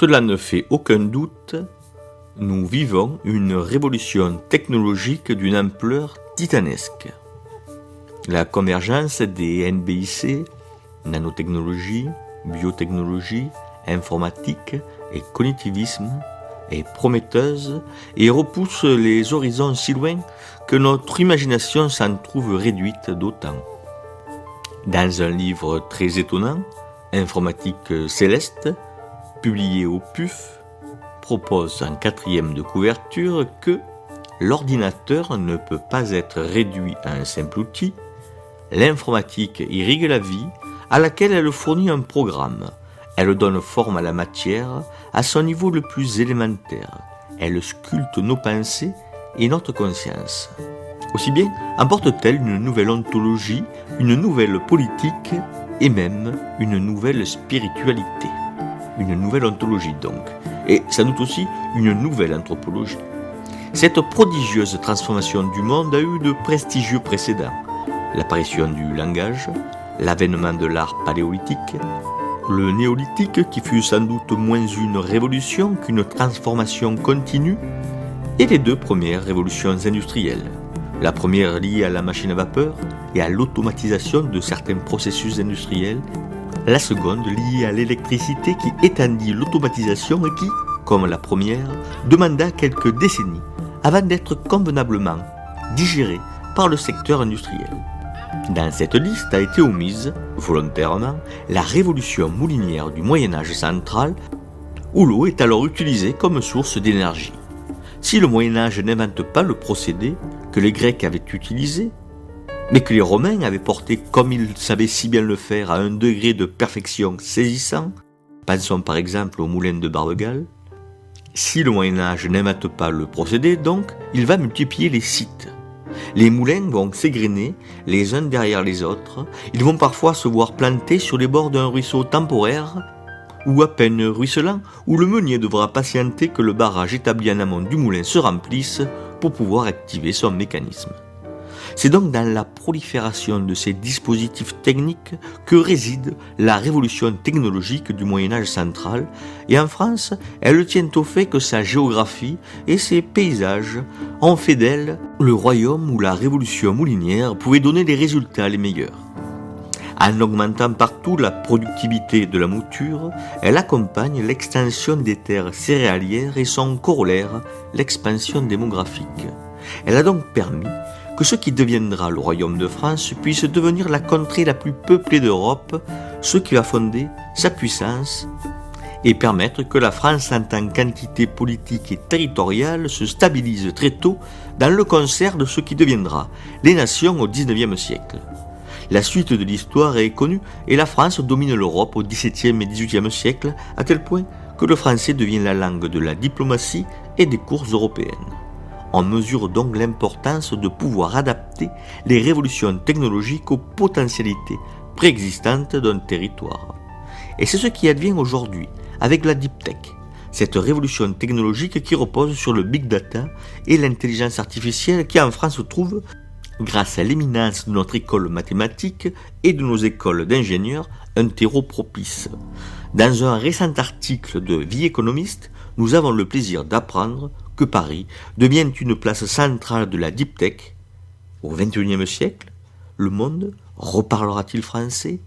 Cela ne fait aucun doute, nous vivons une révolution technologique d'une ampleur titanesque. La convergence des NBIC, nanotechnologie, biotechnologie, informatique et cognitivisme est prometteuse et repousse les horizons si loin que notre imagination s'en trouve réduite d'autant. Dans un livre très étonnant, Informatique céleste, publié au PUF, propose en 4e de couverture que l'ordinateur ne peut pas être réduit à un simple outil. L'informatique irrigue la vie à laquelle elle fournit un programme. Elle donne forme à la matière à son niveau le plus élémentaire. Elle sculpte nos pensées et notre conscience. Aussi bien apporte-t-elle une nouvelle ontologie, une nouvelle politique et même une nouvelle spiritualité. Une nouvelle ontologie donc, et sans doute aussi une nouvelle anthropologie. Cette prodigieuse transformation du monde a eu de prestigieux précédents. L'apparition du langage, l'avènement de l'art paléolithique, le néolithique qui fut sans doute moins une révolution qu'une transformation continue, et les deux premières révolutions industrielles. La première liée à la machine à vapeur et à l'automatisation de certains processus industriels, la seconde liée à l'électricité qui étendit l'automatisation et qui, comme la première, demanda quelques décennies avant d'être convenablement digérée par le secteur industriel. Dans cette liste a été omise, volontairement, la révolution moulinière du Moyen-Âge central, où l'eau est alors utilisée comme source d'énergie. Si le Moyen-Âge n'invente pas le procédé que les Grecs avaient utilisé, mais que les Romains avaient porté comme ils savaient si bien le faire à un degré de perfection saisissant, pensons par exemple au moulin de Barbegal, si le Moyen-Âge n'invente pas le procédé, donc, il va multiplier les sites. Les moulins vont s'égrener les uns derrière les autres, ils vont parfois se voir plantés sur les bords d'un ruisseau temporaire, ou à peine ruisselant, où le meunier devra patienter que le barrage établi en amont du moulin se remplisse pour pouvoir activer son mécanisme. C'est donc dans la prolifération de ces dispositifs techniques que réside la révolution technologique du Moyen-Âge central, et en France, elle tient au fait que sa géographie et ses paysages ont fait d'elle le royaume où la révolution moulinière pouvait donner les résultats les meilleurs. En augmentant partout la productivité de la mouture, elle accompagne l'extension des terres céréalières et son corollaire, l'expansion démographique. Elle a donc permis que ce qui deviendra le royaume de France puisse devenir la contrée la plus peuplée d'Europe, ce qui va fonder sa puissance et permettre que la France en tant qu'entité politique et territoriale se stabilise très tôt dans le concert de ce qui deviendra les nations au XIXe siècle. La suite de l'histoire est connue et la France domine l'Europe au XVIIe et XVIIIe siècle à tel point que le français devient la langue de la diplomatie et des cours européennes. On mesure donc l'importance de pouvoir adapter les révolutions technologiques aux potentialités préexistantes d'un territoire. Et c'est ce qui advient aujourd'hui avec la Deep Tech, cette révolution technologique qui repose sur le Big Data et l'intelligence artificielle qui en France trouve, grâce à l'éminence de notre école mathématique et de nos écoles d'ingénieurs, un terreau propice. Dans un récent article de Vie économiste, nous avons le plaisir d'apprendre que Paris devient une place centrale de la Deep Tech. Au XXIe siècle, le monde reparlera-t-il français ?